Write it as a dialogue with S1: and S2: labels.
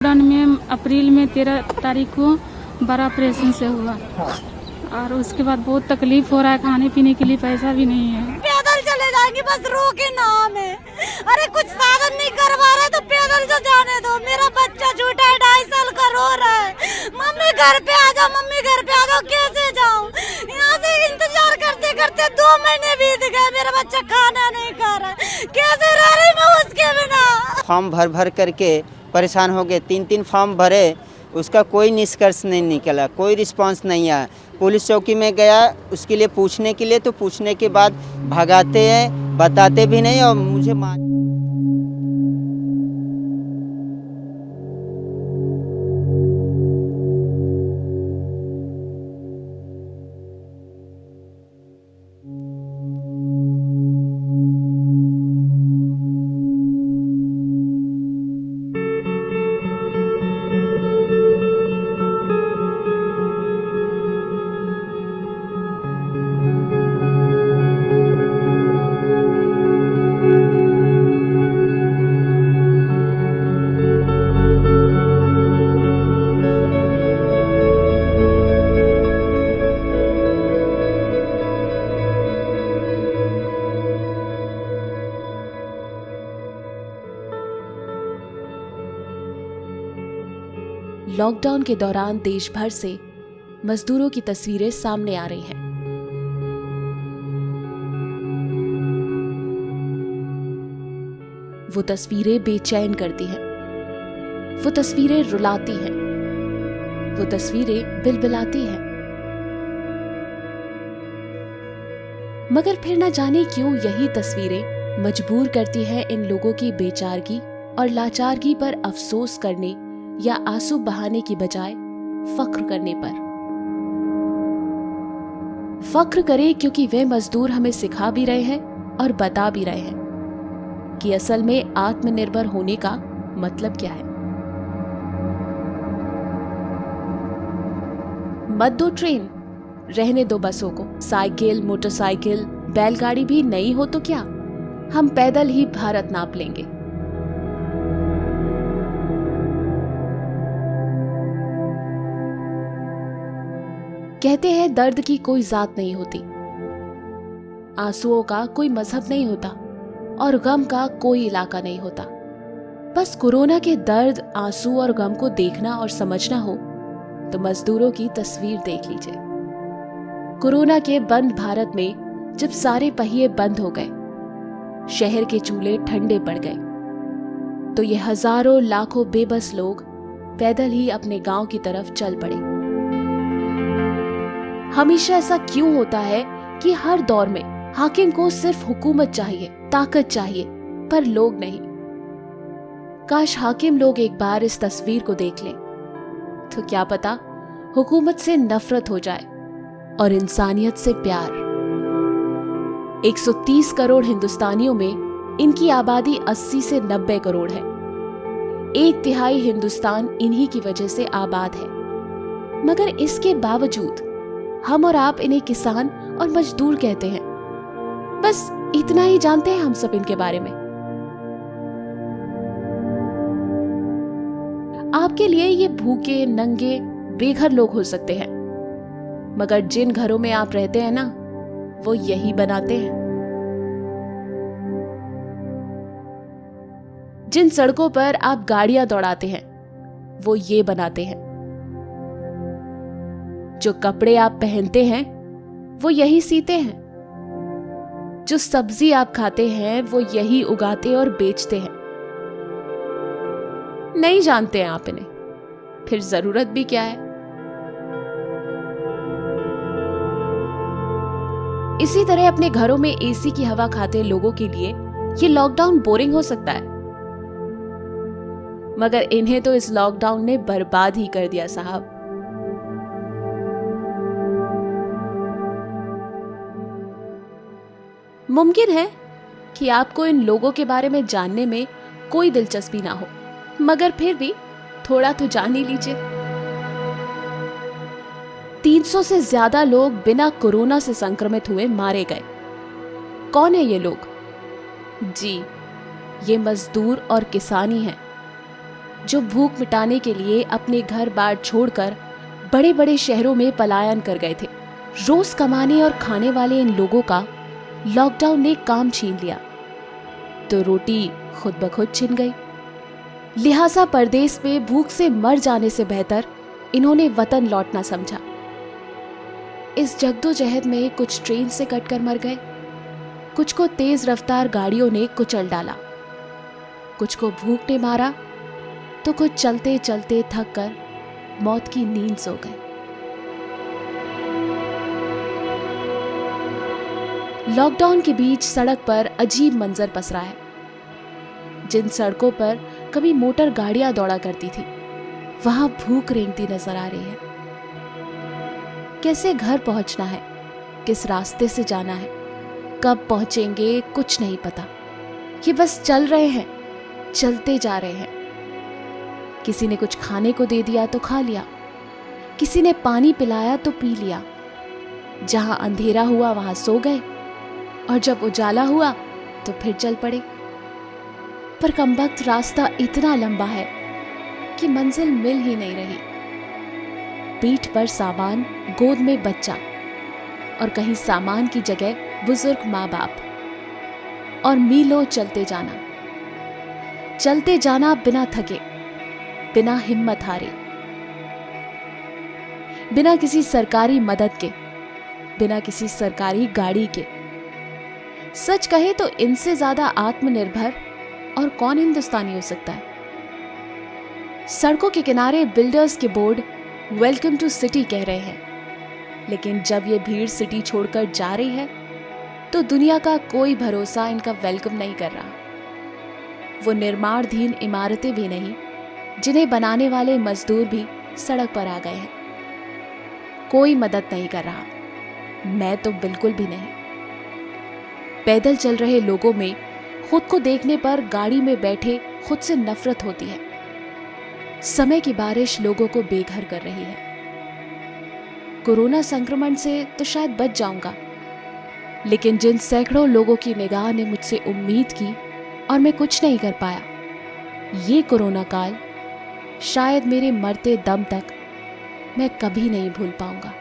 S1: Lockdown में अप्रैल में 13 तारीख को बड़ा ऑपरेशन से हुआ और उसके बाद बहुत तकलीफ हो रहा है। खाने पीने के लिए पैसा भी नहीं है।
S2: पैदल चले जाएंगे, बस रोके नाम है। अरे कुछ साधन नहीं करवा रहे तो पैदल जो जाने दो। मेरा बच्चा झूठा है, 2.5 साल का रो रहा है, मम्मी घर पे आ जाओ, मम्मी घर पे आ जाओ। कैसे जाऊँ? यहाँ से इंतजार करते करते 2 महीने बीत गए, मेरा बच्चा खाना नहीं खा रहा। कैसे रह रही मैं उसके बिना?
S3: फॉर्म भर भर करके परेशान हो गए। 3 फॉर्म भरे, उसका कोई निष्कर्ष नहीं निकला, कोई रिस्पांस नहीं आया। पुलिस चौकी में गया उसके लिए पूछने के लिए, तो पूछने के बाद भगाते हैं, बताते भी नहीं और मुझे
S4: लॉकडाउन के दौरान देश भर से मजदूरों की तस्वीरें सामने आ रही हैं। वो तस्वीरें बेचैन करती हैं, वो तस्वीरें रुलाती हैं, वो तस्वीरें बिलबिलाती हैं। मगर फिर न जाने क्यों यही तस्वीरें मजबूर करती हैं इन लोगों की बेचारगी और लाचारगी पर अफसोस करने या आंसू बहाने की बजाय फख्र करने पर। फख्र करें क्योंकि वे मजदूर हमें सिखा भी रहे हैं और बता भी रहे हैं कि असल में आत्मनिर्भर होने का मतलब क्या है। मत दो ट्रेन, रहने दो बसों को। साइकिल, मोटरसाइकिल, बैलगाड़ी भी नहीं हो तो क्या, हम पैदल ही भारत नाप लेंगे। कहते हैं दर्द की कोई जात नहीं होती, आंसुओं का कोई मजहब नहीं होता और गम का कोई इलाका नहीं होता। बस कोरोना के दर्द, आंसू और गम को देखना और समझना हो तो मजदूरों की तस्वीर देख लीजिए। कोरोना के बंद भारत में जब सारे पहिए बंद हो गए, शहर के चूल्हे ठंडे पड़ गए, तो ये हजारों लाखों बेबस लोग पैदल ही अपने गांव की तरफ चल पड़े। हमेशा ऐसा क्यों होता है कि हर दौर में हाकिम को सिर्फ हुकूमत चाहिए, ताकत चाहिए, पर लोग नहीं। काश हाकिम लोग एक बार इस तस्वीर को देख लें, तो क्या पता हुकूमत से नफरत हो जाए और इंसानियत से प्यार। 130 करोड़ हिंदुस्तानियों में इनकी आबादी 80 से 90 करोड़ है। 1/3 हिंदुस्तान इन्हीं की वजह से आबाद है। मगर इसके बावजूद हम और आप इन्हें किसान और मजदूर कहते हैं। बस इतना ही जानते हैं हम सब इनके बारे में। आपके लिए ये भूखे, नंगे, बेघर लोग हो सकते हैं, मगर जिन घरों में आप रहते हैं ना, वो यही बनाते हैं। जिन सड़कों पर आप गाड़ियां दौड़ाते हैं, वो ये बनाते हैं। जो कपड़े आप पहनते हैं, वो यही सीते हैं। जो सब्जी आप खाते हैं, वो यही उगाते और बेचते हैं। नहीं जानते हैं आप इन्हें, फिर जरूरत भी क्या है। इसी तरह अपने घरों में एसी की हवा खाते लोगों के लिए ये लॉकडाउन बोरिंग हो सकता है, मगर इन्हें तो इस लॉकडाउन ने बर्बाद ही कर दिया साहब। मुमकिन है कि आपको इन लोगों के बारे में जानने में कोई दिलचस्पी ना हो, मगर फिर भी थोड़ा तो जान ही लीजिए। 300 से ज्यादा लोग बिना कोरोना से संक्रमित हुए मारे गए। कौन है ये लोग? जी, ये मजदूर और किसान ही हैं। जो भूख मिटाने के लिए अपने घर बार छोड़कर बड़े बड़े शहरों में पलायन कर गए थे। रोज कमाने और खाने वाले इन लोगों का लॉकडाउन ने काम छीन लिया तो रोटी खुद ब खुद छिन गई। लिहाजा परदेश में भूख से मर जाने से बेहतर इन्होंने वतन लौटना समझा। इस जद्दोजहद में कुछ ट्रेन से कटकर मर गए, कुछ को तेज रफ्तार गाड़ियों ने कुचल डाला, कुछ को भूख ने मारा तो कुछ चलते चलते थक कर मौत की नींद सो गए। लॉकडाउन के बीच सड़क पर अजीब मंजर पसरा है। जिन सड़कों पर कभी मोटर गाड़ियां दौड़ा करती थी वहां भूख रेंगती नजर आ रही है। कैसे घर पहुंचना है, किस रास्ते से जाना है, कब पहुंचेंगे कुछ नहीं पता। ये बस चल रहे हैं, चलते जा रहे हैं। किसी ने कुछ खाने को दे दिया तो खा लिया, किसी ने पानी पिलाया तो पी लिया। जहां अंधेरा हुआ वहां सो गए और जब उजाला हुआ तो फिर चल पड़े। पर कमबख्त रास्ता इतना लंबा है कि मंजिल मिल ही नहीं रही। पीठ पर सामान, गोद में बच्चा और कहीं सामान की जगह बुजुर्ग माँ बाप, और मीलों चलते जाना बिना थके, बिना हिम्मत हारे, बिना किसी सरकारी मदद के, बिना किसी सरकारी गाड़ी के। सच कहे तो इनसे ज्यादा आत्मनिर्भर और कौन हिंदुस्तानी हो सकता है। सड़कों के किनारे बिल्डर्स के बोर्ड वेलकम टू सिटी कह रहे हैं, लेकिन जब ये भीड़ सिटी छोड़कर जा रही है तो दुनिया का कोई भरोसा इनका वेलकम नहीं कर रहा। वो निर्माणाधीन इमारतें भी नहीं, जिन्हें बनाने वाले मजदूर भी सड़क पर आ गए हैं। कोई मदद नहीं कर रहा, मैं तो बिल्कुल भी नहीं। पैदल चल रहे लोगों में खुद को देखने पर गाड़ी में बैठे खुद से नफरत होती है। समय की बारिश लोगों को बेघर कर रही है। कोरोना संक्रमण से तो शायद बच जाऊंगा, लेकिन जिन सैकड़ों लोगों की निगाह ने मुझसे उम्मीद की और मैं कुछ नहीं कर पाया, ये कोरोना काल शायद मेरे मरते दम तक मैं कभी नहीं भूल पाऊंगा।